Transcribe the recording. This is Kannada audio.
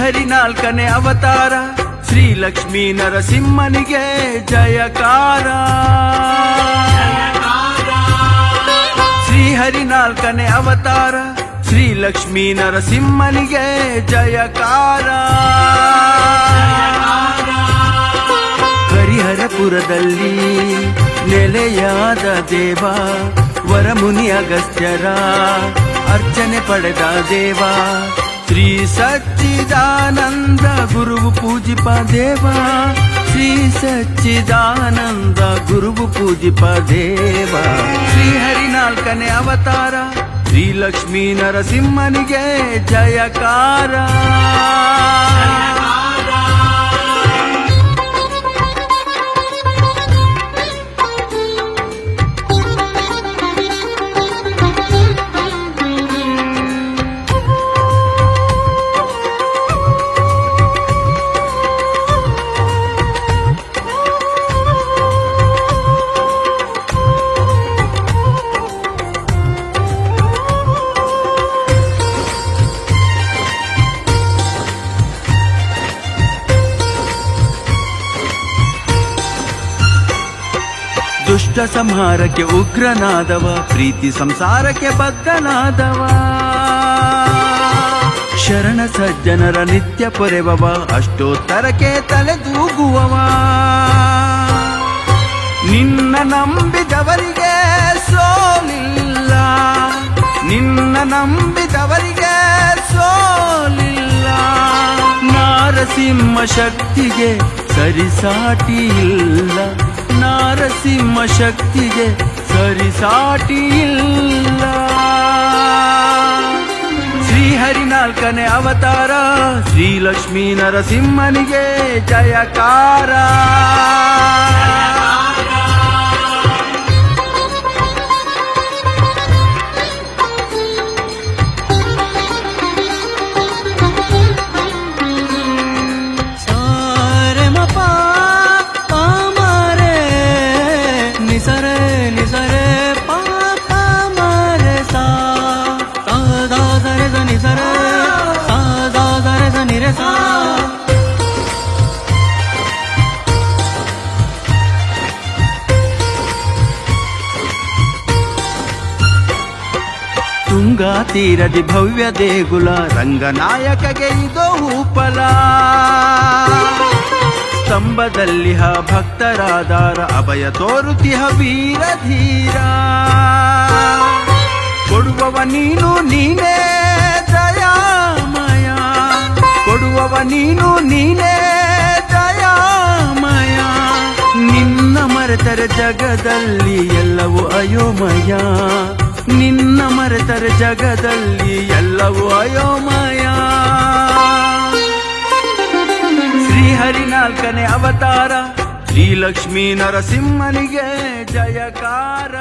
ಶ್ರೀಹರಿ ನಾಲ್ಕನೇ ಅವತಾರ ಶ್ರೀ ಲಕ್ಷ್ಮೀ ನರಸಿಂಹನಿಗೆ ಜಯಕಾರ. ಶ್ರೀಹರಿ ನಾಲ್ಕನೇ ಅವತಾರ ಶ್ರೀ ಲಕ್ಷ್ಮೀ ನರಸಿಂಹನಿಗೆ ಜಯಕಾರ. ಹರಿಹರಪುರದಲ್ಲಿ ನೆಲೆಯಾದ ದೇವ ವರಮುನಿ ಅಗಸ್ತ್ಯರ ಅರ್ಚನೆ ಪಡೆದ ದೇವ ಶ್ರೀ ಸಚ್ಚಿದಾನಂದ ಗುರುವು ಪೂಜಿಪ ದೇವ. ಶ್ರೀ ಸಚ್ಚಿದಾನಂದ ಗುರುವು ಪೂಜಿಪ ದೇವ. ಶ್ರೀಹರಿ ನಾಲ್ಕನೇ ಅವತಾರ ಶ್ರೀ ಲಕ್ಷ್ಮೀ ನರಸಿಂಹನಿಗೆ ಜಯಕಾರ. ದುಷ್ಟ ಸಂಹಾರಕ್ಕೆ ಉಗ್ರನಾದವ ಪ್ರೀತಿ ಸಂಸಾರಕ್ಕೆ ಬದ್ಧನಾದವ. ಶರಣ ಸಜ್ಜನರ ನಿತ್ಯ ಪೊರೆವವ ಅಷ್ಟೋತ್ತರಕ್ಕೆ ತಲೆದೂಗುವವ. ನಿನ್ನ ನಂಬಿದವರಿಗೆ ಸೋಲಿಲ್ಲ, ನಿನ್ನ ನಂಬಿದವರಿಗೆ ಸೋಲಿಲ್ಲ. ನಾರಸಿಂಹ ಶಕ್ತಿಗೆ ಸರಿಸಾಟಿ ಇಲ್ಲ, ನಾರಸಿಂಹ ಶಕ್ತಿಗೆ ಸರಿಸಾಟಿ ಇಲ್ಲ. ಶ್ರೀಹರಿ ನಾಲ್ಕನೇ ಅವತಾರ ಶ್ರೀ ಲಕ್ಷ್ಮೀ ನರಸಿಂಹನಿಗೆ ಜಯಕಾರ. ನಿಸರೆ ನಿಸರೆ ಪಾಪ ಮರೆ ಸಾ ಸಾ ಸರೆ ಸ ನಿಸರೆ ಸಾ ಸರೆ ಸ ನಿರೆ ಸಾ. ತುಂಗಾ ತೀರದಿ ಭವ್ಯ ದೇಗುಲ ರಂಗನಾಯಕಗೆ ಇದು ಹೂಪಲ. ಸ್ತಂಭದಲ್ಲಿಹ ಭಕ್ತರಾದಾರ ಅಭಯ ತೋರುತಿಹ ವೀರ ಧೀರ. ಕೊಡುವವ ನೀನು ನೀನೇ ದಯಾಮಯ, ಕೊಡುವವ ನೀನು ನೀನೇ ದಯಾಮಯ. ನಿನ್ನ ಮರೆತರೆ ಜಗದಲ್ಲಿ ಎಲ್ಲವೂ ಅಯೋಮಯ, ನಿನ್ನ ಮರೆತರೆ ಜಗದಲ್ಲಿ ಎಲ್ಲವೂ ಅಯೋಮಯ. ಶ್ರೀಹರಿ ನಾಲ್ಕನೇ ಅವತಾರ ಶ್ರೀ ಲಕ್ಷ್ಮೀ ನರಸಿಂಹನಿಗೆ ಜಯಕಾರ.